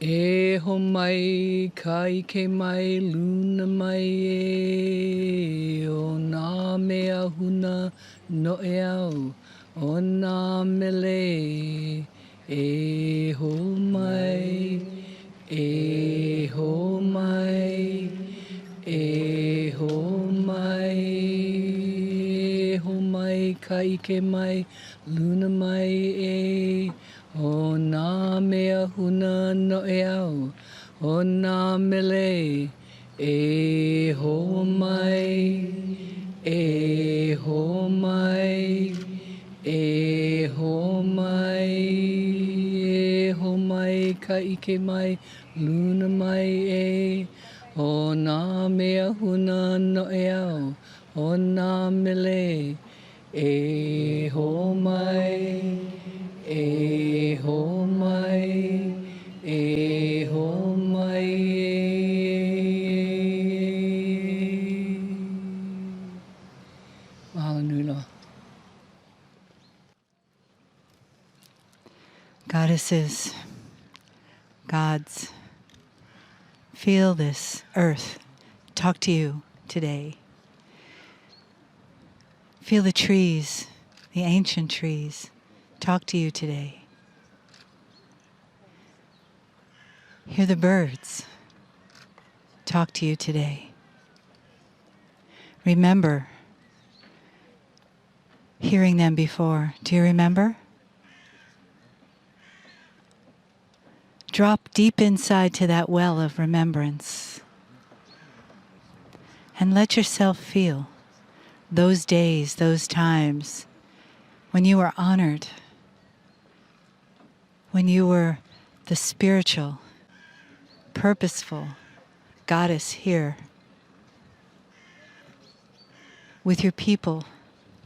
E ho mai, ka ike mai, luna mai e. O nā mea huna no e au, o nā mele. E ho mai, e ho mai, e ho mai, e ho mai, ka ike mai, luna mai e. O nā mea huna no e au, o nā mele. E ho mai, e ho mai, e ho mai, e ho mai, ka ike mai, luna mai e. O nā mea huna no e au, o nā mele. E ho mai, e ho mai, e ho mai, mahalo nui loa. Goddesses, gods, feel this earth talk to you today. Feel the trees, the ancient trees, talk to you today. Hear the birds talk to you today. Remember hearing them before. Do you remember? Drop deep inside to that well of remembrance and let yourself feel those days, those times when you were honored, when you were the spiritual, purposeful goddess here with your people,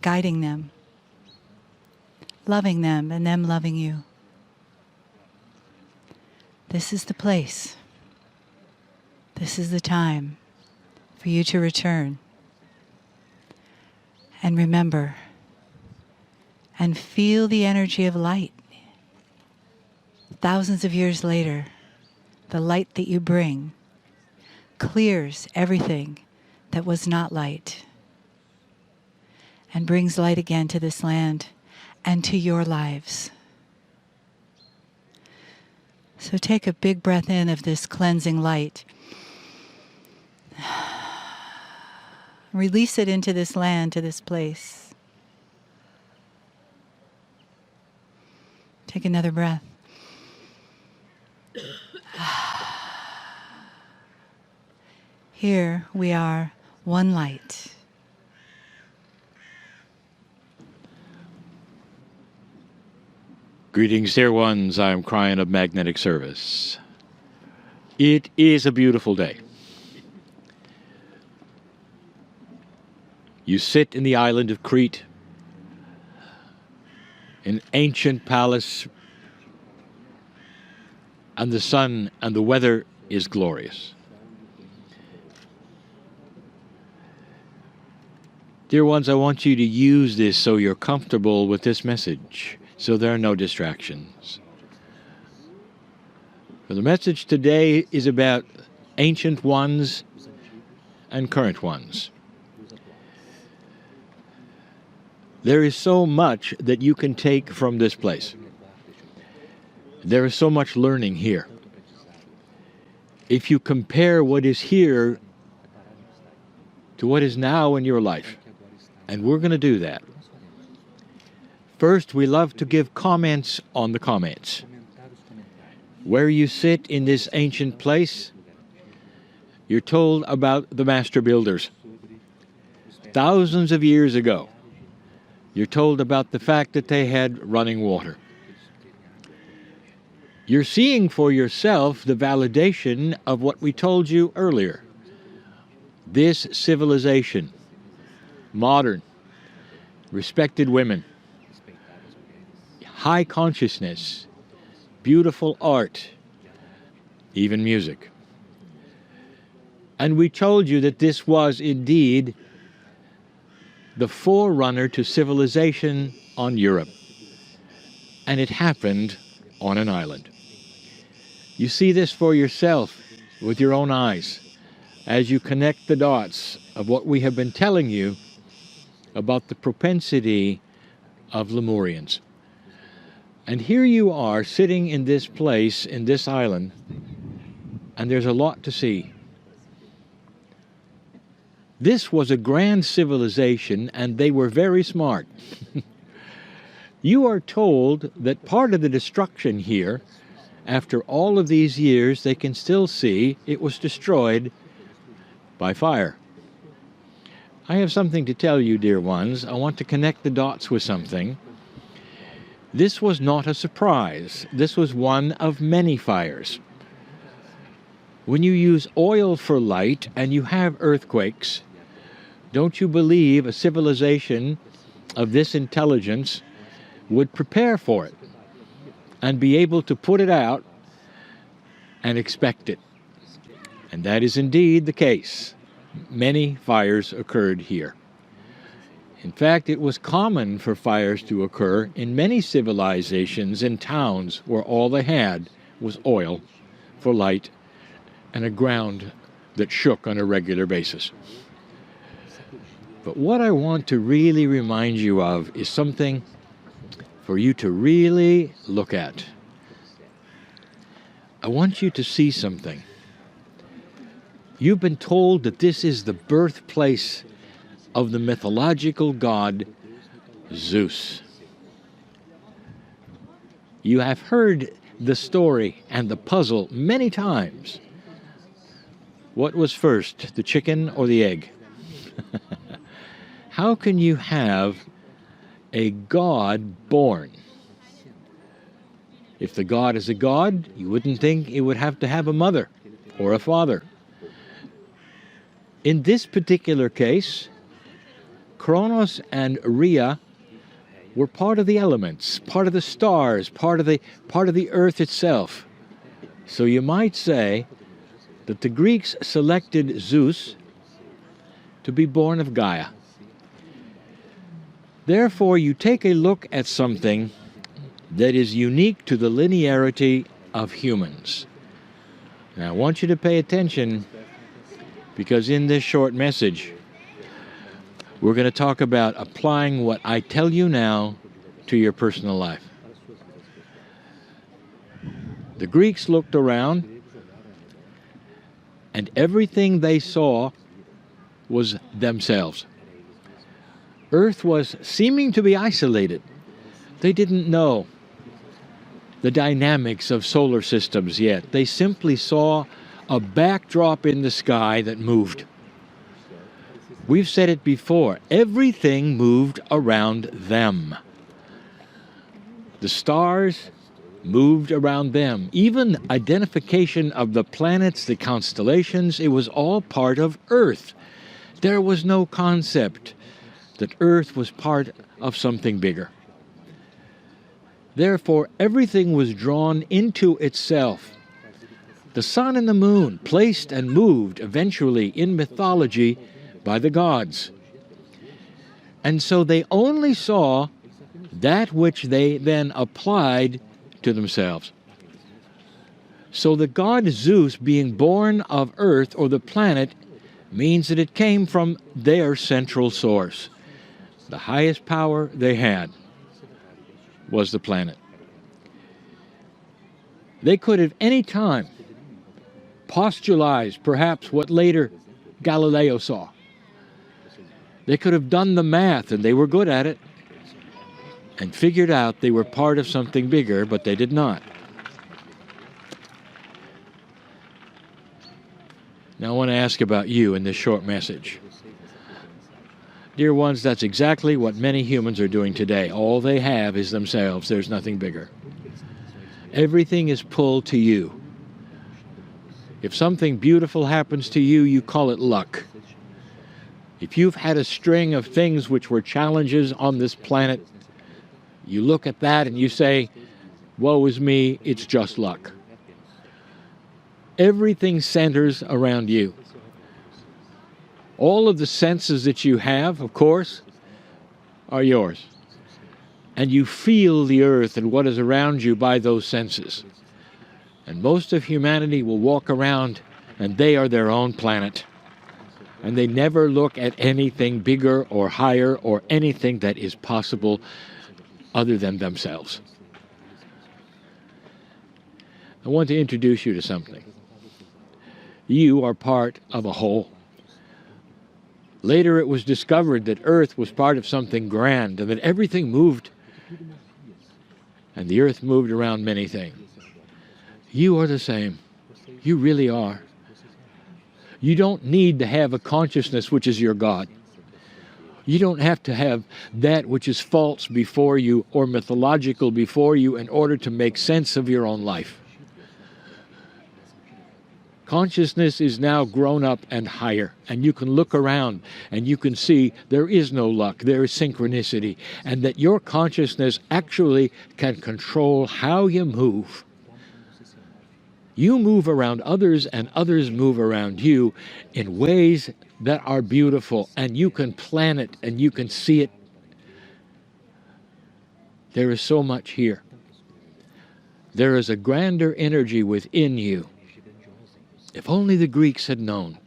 guiding them, loving them, and them loving you. This is the place. This is the time for you to return and remember and feel the energy of light. Thousands of years later, the light that you bring clears everything that was not light and brings light again to this land and to your lives. So take a big breath in of this cleansing light. Release it into this land, to this place. Take another breath. Here we are, one light. Greetings, dear ones. I'm Cryan of Magnetic Service. It is a beautiful day. You sit in the island of Crete, an ancient palace, and the sun and the weather is glorious. Dear ones, I want you to use this so you're comfortable with this message, so there are no distractions. The message today is about ancient ones and current ones. There is so much that you can take from this place. There is so much learning here. If you compare what is here to what is now in your life, and we're going to do that. First, we love to give comments on the comments. Where you sit in this ancient place, you're told about the master builders. Thousands of years ago, you're told about the fact that they had running water. You're seeing for yourself the validation of what we told you earlier. This civilization, modern, respected women, high consciousness, beautiful art, even music. And we told you that this was indeed the forerunner to civilization on Europe. And it happened on an island. You see this for yourself with your own eyes as you connect the dots of what we have been telling you about the propensity of Lemurians. And here you are sitting in this place, in this island, and there's a lot to see. This was a grand civilization, and they were very smart. You are told that part of the destruction here, after all of these years, they can still see it was destroyed by fire. I have something to tell you, dear ones. I want to connect the dots with something. This was not a surprise. This was one of many fires. When you use oil for light and you have earthquakes, don't you believe a civilization of this intelligence would prepare for it and be able to put it out and expect it? And that is indeed the case. Many fires occurred here. In fact, it was common for fires to occur in many civilizations and towns where all they had was oil for light and a ground that shook on a regular basis. But what I want to really remind you of is something for you to really look at. I want you to see something. You've been told that this is the birthplace of the mythological god Zeus. You have heard the story and the puzzle many times. What was first, the chicken or the egg? How can you have a god born? If the god is a god, you wouldn't think it would have to have a mother or a father. In this particular case, Kronos and Rhea were part of the elements, part of the stars, part of the earth itself. So you might say that the Greeks selected Zeus to be born of Gaia. Therefore, you take a look at something that is unique to the linearity of humans. Now, I want you to pay attention, because in this short message, we're going to talk about applying what I tell you now to your personal life. The Greeks looked around, and everything they saw was themselves. Earth was seeming to be isolated. They didn't know the dynamics of solar systems yet. They simply saw a backdrop in the sky that moved. We've said it before, everything moved around them. The stars moved around them. Even identification of the planets, the constellations, it was all part of Earth. There was no concept that Earth was part of something bigger. Therefore, everything was drawn into itself. The sun and the moon, placed and moved eventually in mythology by the gods. And so they only saw that which they then applied to themselves. So the god Zeus being born of Earth or the planet means that it came from their central source. The highest power they had was the planet. They could at any time postulate perhaps what later Galileo saw. They could have done the math, and they were good at it, and figured out they were part of something bigger, but they did not. Now I want to ask about you in this short message. Dear ones, that's exactly what many humans are doing today. All they have is themselves. There's nothing bigger. Everything is pulled to you. If something beautiful happens to you, you call it luck. If you've had a string of things which were challenges on this planet, you look at that and you say, woe is me, it's just luck. Everything centers around you. All of the senses that you have, of course, are yours. And you feel the earth and what is around you by those senses. And most of humanity will walk around and they are their own planet. And they never look at anything bigger or higher or anything that is possible other than themselves. I want to introduce you to something. You are part of a whole. Later it was discovered that Earth was part of something grand and that everything moved. And the Earth moved around many things. You are the same. You really are. You don't need to have a consciousness which is your God. You don't have to have that which is false before you or mythological before you in order to make sense of your own life. Consciousness is now grown up and higher, and you can look around and you can see there is no luck, there is synchronicity, and that your consciousness actually can control how you move. You move around others and others move around you in ways that are beautiful, and you can plan it and you can see it. There is so much here. There is a grander energy within you. If only the Greeks had known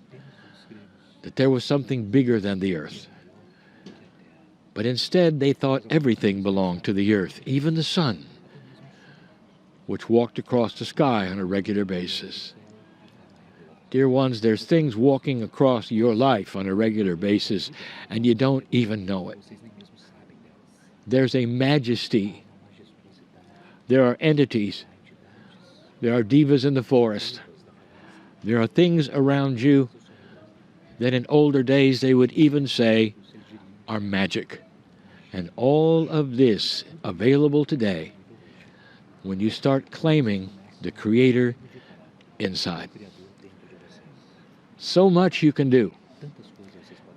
that there was something bigger than the earth. But instead they thought everything belonged to the earth, even the sun, which walked across the sky on a regular basis. Dear ones, there's things walking across your life on a regular basis, and you don't even know it. There's a majesty. There are entities. There are devas in the forest. There are things around you that in older days they would even say are magic. And all of this available today when you start claiming the Creator inside. So much you can do.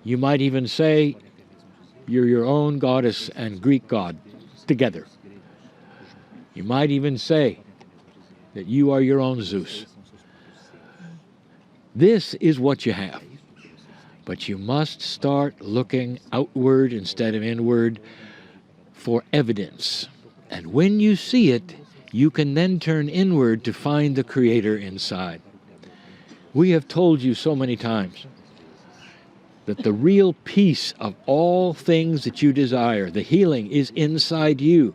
You might even say you're your own goddess and Greek god together. You might even say that you are your own Zeus. This is what you have. But you must start looking outward instead of inward for evidence. And when you see it, you can then turn inward to find the Creator inside. We have told you so many times that the real peace of all things that you desire, the healing, is inside you.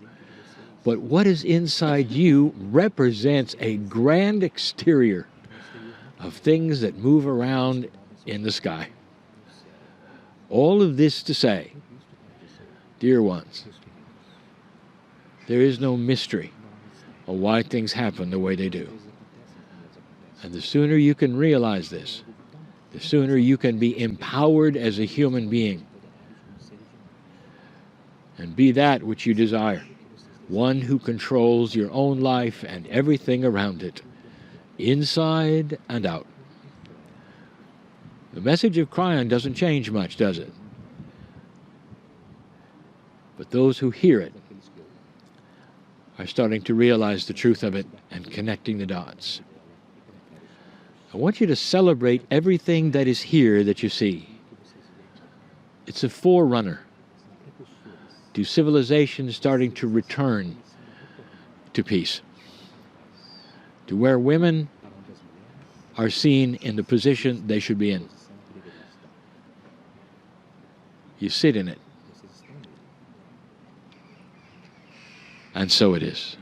But what is inside you represents a grand exterior of things that move around in the sky. All of this to say, dear ones, there is no mystery of why things happen the way they do. And the sooner you can realize this, the sooner you can be empowered as a human being and be that which you desire, one who controls your own life and everything around it, inside and out. The message of Kryon doesn't change much, does it? But those who hear it are starting to realize the truth of it and connecting the dots. I want you to celebrate everything that is here that you see. It's a forerunner to civilization starting to return to peace, to where women are seen in the position they should be in. You sit in it. And so it is.